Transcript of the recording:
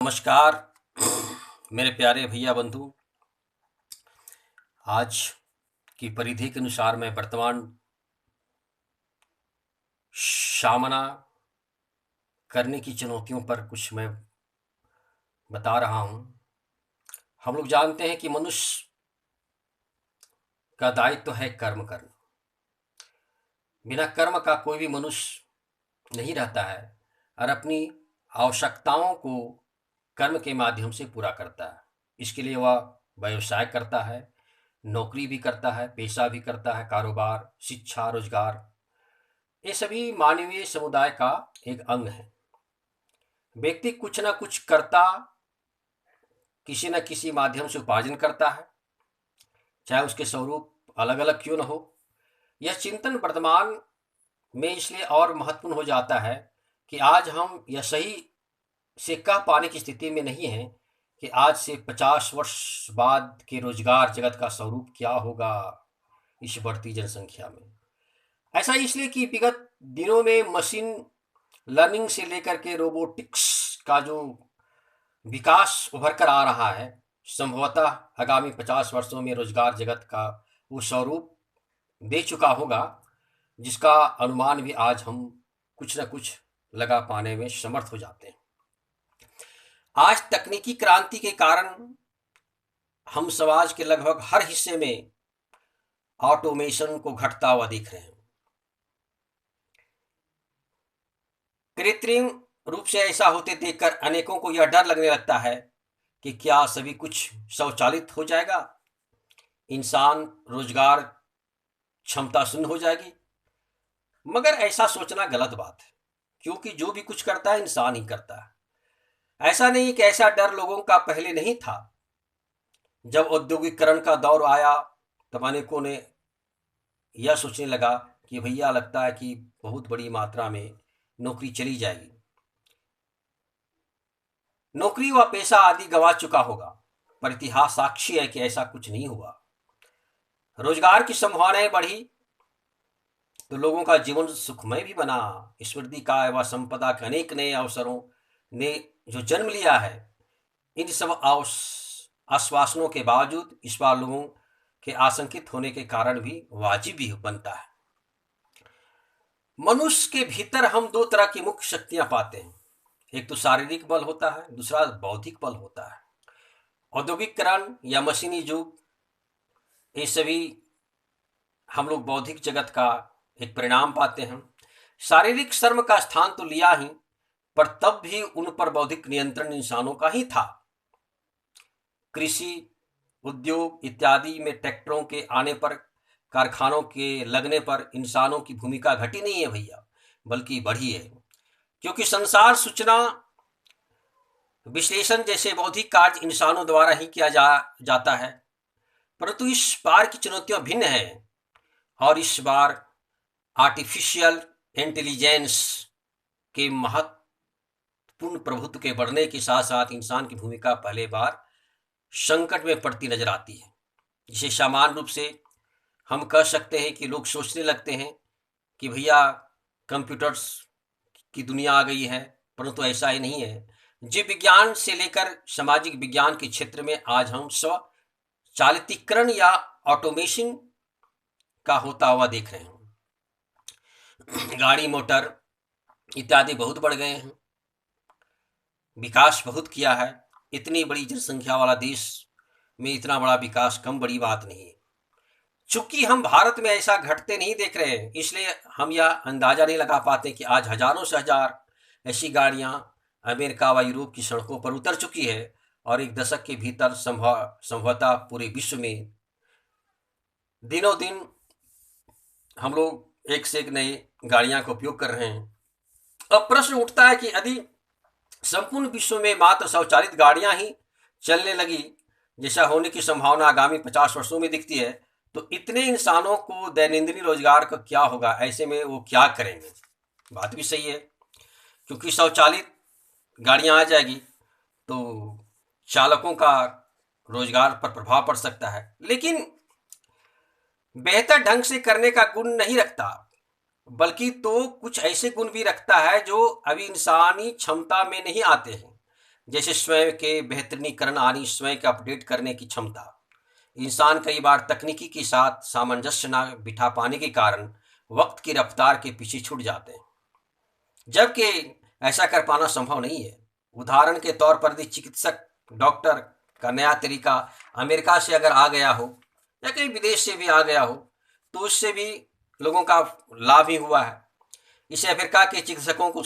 नमस्कार मेरे प्यारे भैया बंधु। आज की परिधि के अनुसार मैं वर्तमान सामना करने की चुनौतियों पर कुछ मैं बता रहा हूँ। हम लोग जानते हैं कि मनुष्य का दायित्व है कर्म करना। बिना कर्म का कोई भी मनुष्य नहीं रहता है और अपनी आवश्यकताओं को कर्म के माध्यम से पूरा करता है। इसके लिए वह व्यवसाय करता है, नौकरी भी करता है, पेशा भी करता है, कारोबार, शिक्षा, रोजगार, ये सभी मानवीय समुदाय का एक अंग है। व्यक्ति कुछ ना कुछ करता, किसी न किसी माध्यम से उपार्जन करता है, चाहे उसके स्वरूप अलग अलग क्यों न हो। यह चिंतन वर्तमान में इसलिए और महत्वपूर्ण हो जाता है कि आज हम यह सही से कह पाने की स्थिति में नहीं है कि आज से 50 वर्ष बाद के रोजगार जगत का स्वरूप क्या होगा इस बढ़ती जनसंख्या में। ऐसा इसलिए कि विगत दिनों में मशीन लर्निंग से लेकर के रोबोटिक्स का जो विकास उभर कर आ रहा है, संभवतः आगामी 50 वर्षों में रोजगार जगत का वो स्वरूप दे चुका होगा जिसका अनुमान भी आज हम कुछ न कुछ लगा पाने में समर्थ हो जाते हैं। आज तकनीकी क्रांति के कारण हम समाज के लगभग हर हिस्से में ऑटोमेशन को घटता हुआ देख रहे हैं। कृत्रिम रूप से ऐसा होते देखकर अनेकों को यह डर लगने लगता है कि क्या सभी कुछ स्वचालित हो जाएगा, इंसान रोजगार क्षमता शून्य हो जाएगी। मगर ऐसा सोचना गलत बात है, क्योंकि जो भी कुछ करता है इंसान ही करता है। ऐसा नहीं कि ऐसा डर लोगों का पहले नहीं था। जब औद्योगिकरण का दौर आया तब अनेकों ने यह सोचने लगा कि भैया लगता है कि बहुत बड़ी मात्रा में नौकरी चली जाएगी, नौकरी व पेशा आदि गंवा चुका होगा। पर इतिहास साक्षी है कि ऐसा कुछ नहीं हुआ। रोजगार की संभावनाएं बढ़ी तो लोगों का जीवन सुखमय भी बना। समृद्धि का व संपदा के अनेक नए अवसरों ने जो जन्म लिया है, इन सब आश्वासनों के बावजूद इस बार लोगों के आशंकित होने के कारण भी वाजिब भी बनता है। मनुष्य के भीतर हम दो तरह की मुख्य शक्तियां पाते हैं। एक तो शारीरिक बल होता है, दूसरा बौद्धिक बल होता है। औद्योगिकरण या मशीनी युग, ये सभी हम लोग बौद्धिक जगत का एक परिणाम पाते हैं। शारीरिक श्रम का स्थान तो लिया ही, पर तब भी उन पर बौद्धिक नियंत्रण इंसानों का ही था। कृषि, उद्योग इत्यादि में ट्रैक्टरों के आने पर, कारखानों के लगने पर इंसानों की भूमिका घटी नहीं है भैया, बल्कि बढ़ी है। क्योंकि संसार सूचना विश्लेषण जैसे बौद्धिक कार्य इंसानों द्वारा ही किया जाता है। परंतु इस बार की चुनौतियां भिन्न है और इस बार आर्टिफिशियल इंटेलिजेंस के महत्वपूर्ण प्रभुत्व के बढ़ने के साथ साथ इंसान की भूमिका पहले बार संकट में पड़ती नजर आती है। जिसे सामान्य रूप से हम कह सकते हैं कि लोग सोचने लगते हैं कि भैया कंप्यूटर्स की दुनिया आ गई है, परंतु ऐसा ही नहीं है। जीव विज्ञान से लेकर सामाजिक विज्ञान के क्षेत्र में आज हम स्वचालितीकरण या ऑटोमेशन का होता हुआ देख रहे हैं। गाड़ी मोटर इत्यादि बहुत बढ़ गए हैं, विकास बहुत किया है। इतनी बड़ी जनसंख्या वाला देश में इतना बड़ा विकास कम बड़ी बात नहीं है। चूंकि हम भारत में ऐसा घटते नहीं देख रहे हैं, इसलिए हम यह अंदाजा नहीं लगा पाते कि आज हजारों से हजार ऐसी गाड़ियां अमेरिका व यूरोप की सड़कों पर उतर चुकी है और एक दशक के भीतर संभवतः पूरे विश्व में दिनों दिन हम लोग एक से एक नई गाड़ियां का उपयोग कर रहे हैं। अब प्रश्न उठता है कि यदि संपूर्ण विश्व में मात्र स्वचालित गाड़ियां ही चलने लगी, जैसा होने की संभावना आगामी 50 वर्षों में दिखती है, तो इतने इंसानों को दैनंदिन रोजगार का क्या होगा? ऐसे में वो क्या करेंगे? बात भी सही है, क्योंकि स्वचालित गाड़ियां आ जाएगी तो चालकों का रोजगार पर प्रभाव पड़ सकता है, लेकिन बेहतर ढंग से करने का गुण नहीं रखता, बल्कि तो कुछ ऐसे गुण भी रखता है जो अभी इंसानी क्षमता में नहीं आते हैं। जैसे स्वयं के बेहतरीनीकरण यानी स्वयं के अपडेट करने की क्षमता। इंसान कई बार तकनीकी के साथ सामंजस्य न बिठा पाने के कारण वक्त की रफ्तार के पीछे छूट जाते हैं, जबकि ऐसा कर पाना संभव नहीं है। उदाहरण के तौर पर यदि चिकित्सक डॉक्टर का नया तरीका अमेरिका से अगर आ गया हो या कहीं विदेश से भी आ गया हो, तो उससे भी लोगों का लाभ ही हुआ है। इसे अमेरिका के चिकित्सकों को